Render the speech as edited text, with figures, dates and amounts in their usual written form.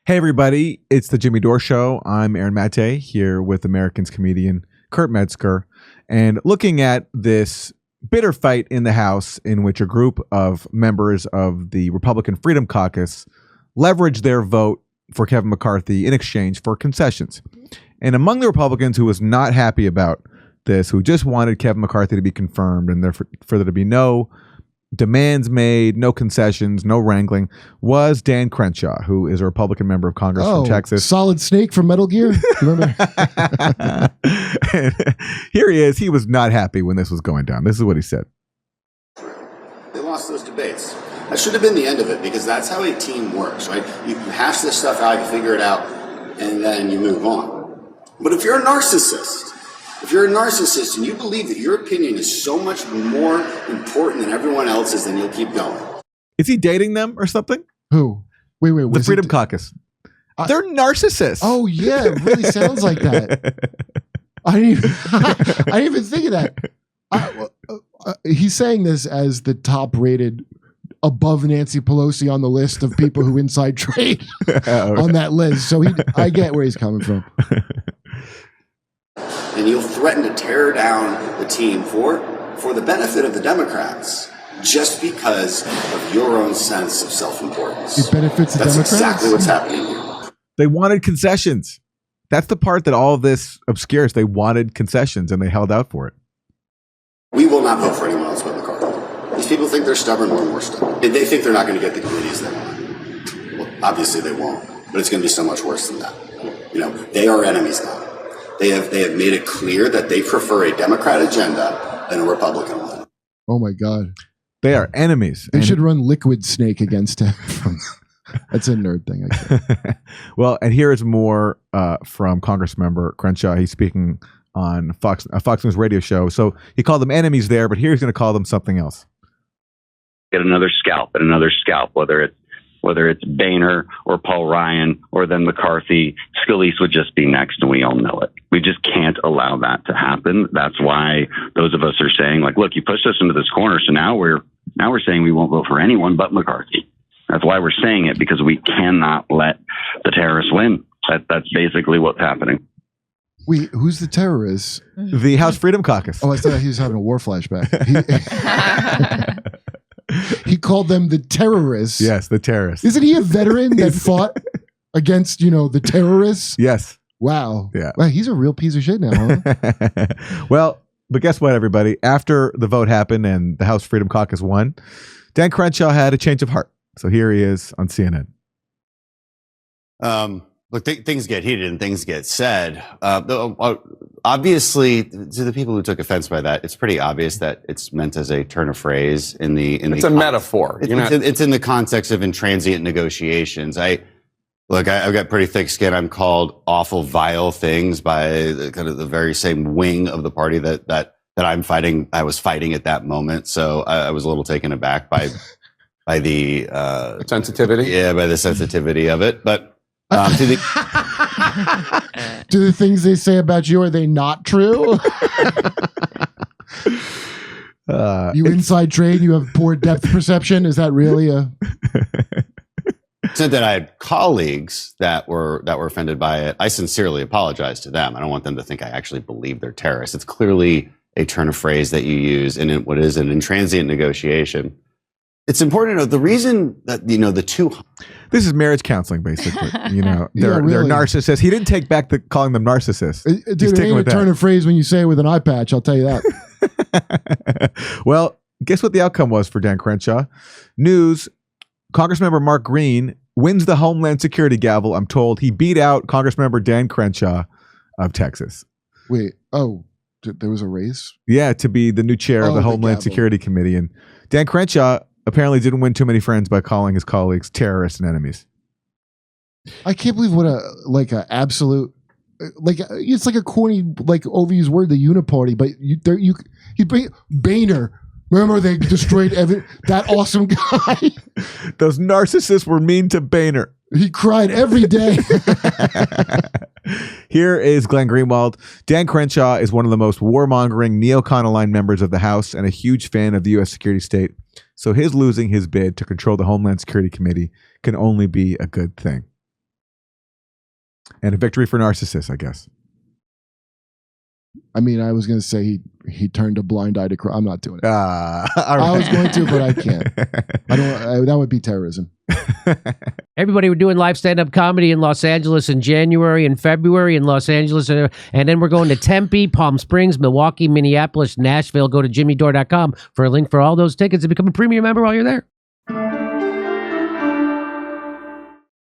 Hey, everybody. It's the Jimmy Dore Show. I'm Aaron Mate here with Americans comedian Kurt Metzger. And looking at this bitter fight in the House in which a group of members of the Republican Freedom Caucus leveraged their vote for Kevin McCarthy in exchange for concessions. And among the Republicans who was not happy about this, who just wanted Kevin McCarthy to be confirmed and therefore for there to be no demands made, no concessions, no wrangling, was Dan Crenshaw, who is a Republican member of Congress from Texas. Solid Snake from Metal Gear. Remember? Here he is. He was not happy when this was going down. This is what he said. They lost those debates. That should have been the end of it, because that's how a team works, right? You hash this stuff out, you figure it out, and then you move on. But if you're a narcissist, and you believe that your opinion is so much more important than everyone else's, then you'll keep going. Is he dating them or something? Who? Wait. The Freedom Caucus. They're narcissists. Oh, yeah. It really sounds like that. I didn't even think of that. He's saying this as the top-rated, above Nancy Pelosi on the list of people who inside trade on that list. So I get where he's coming from. And you'll threaten to tear down the team for the benefit of the Democrats, just because of your own sense of self-importance. It benefits the Democrats? That's exactly what's happening here. They wanted concessions. That's the part that all of this obscures. They wanted concessions, and they held out for it. We will not vote for anyone else but McCarthy. These people think they're stubborn, we're more stubborn. They think they're not going to get the committees they want. Well, obviously they won't, but it's going to be so much worse than that. You know, they are enemies now. They have made it clear that they prefer a Democrat agenda than a Republican one. Oh my God. They are enemies. They should run Liquid Snake against him. That's a nerd thing, I guess. Well, and here is more from Congressmember Crenshaw. He's speaking on a Fox News radio show. So he called them enemies there, but here he's going to call them something else. Get another scalp and another scalp, whether it's Boehner or Paul Ryan or then McCarthy. Scalise would just be next, and we all know it. We just can't allow that to happen. That's why those of us are saying, like, look, you pushed us into this corner, so now we're saying we won't vote for anyone but McCarthy. That's why we're saying it, because we cannot let the terrorists win. That's basically what's happening. Wait, who's the terrorist? The House Freedom Caucus. Oh, I thought he was having a war flashback. He called them the terrorists. Yes, the terrorists. Isn't he a veteran that fought against, the terrorists? Yes. Wow. Yeah. Wow, he's a real piece of shit now, huh? Well, but guess what, everybody? After the vote happened and the House Freedom Caucus won, Dan Crenshaw had a change of heart. So here he is on CNN. Look, things get heated and things get said. Obviously, to the people who took offense by that, it's pretty obvious that it's meant as a turn of phrase It's a metaphor. It's in the context of intransient negotiations. I've got pretty thick skin. I'm called awful, vile things by the very same wing of the party that I'm fighting. I was fighting at that moment, so I was a little taken aback by the sensitivity. Yeah, by the sensitivity of it, but. Do the things they say about you, are they not true? You inside trade, you have poor depth perception. Is that really a... Said that I had colleagues that were offended by it. I sincerely apologize to them. I don't want them to think I actually believe they're terrorists. It's clearly a turn of phrase that you use in what is an intransient negotiation. It's important to know the reason that, the two... This is marriage counseling, basically. They're really. narcissists. He didn't take back calling them narcissists. Dude, it ain't a turn of phrase when you say it with an eye patch, I'll tell you that. Well, guess what the outcome was for Dan Crenshaw? News, Congressmember Mark Green wins the Homeland Security gavel, I'm told. He beat out Congressmember Dan Crenshaw of Texas. Wait, there was a race? Yeah, to be the new chair of the Homeland Security Committee. And Dan Crenshaw apparently didn't win too many friends by calling his colleagues terrorists and enemies. I can't believe what a absolute, it's like a corny, overused word, the uniparty, but Boehner. Remember they destroyed that awesome guy? Those narcissists were mean to Boehner. He cried every day. Here is Glenn Greenwald. Dan Crenshaw is one of the most warmongering neocon-aligned members of the House and a huge fan of the U.S. security state. So his losing his bid to control the Homeland Security Committee can only be a good thing. And a victory for narcissists, I guess. I mean, I was going to say he turned a blind eye to crime. I'm not doing it. All I was going to, but I can't. That would be terrorism. Everybody, we're doing live stand-up comedy in Los Angeles in January and February in Los Angeles. And then we're going to Tempe, Palm Springs, Milwaukee, Minneapolis, Nashville. Go to jimmydore.com for a link for all those tickets and become a premium member while you're there.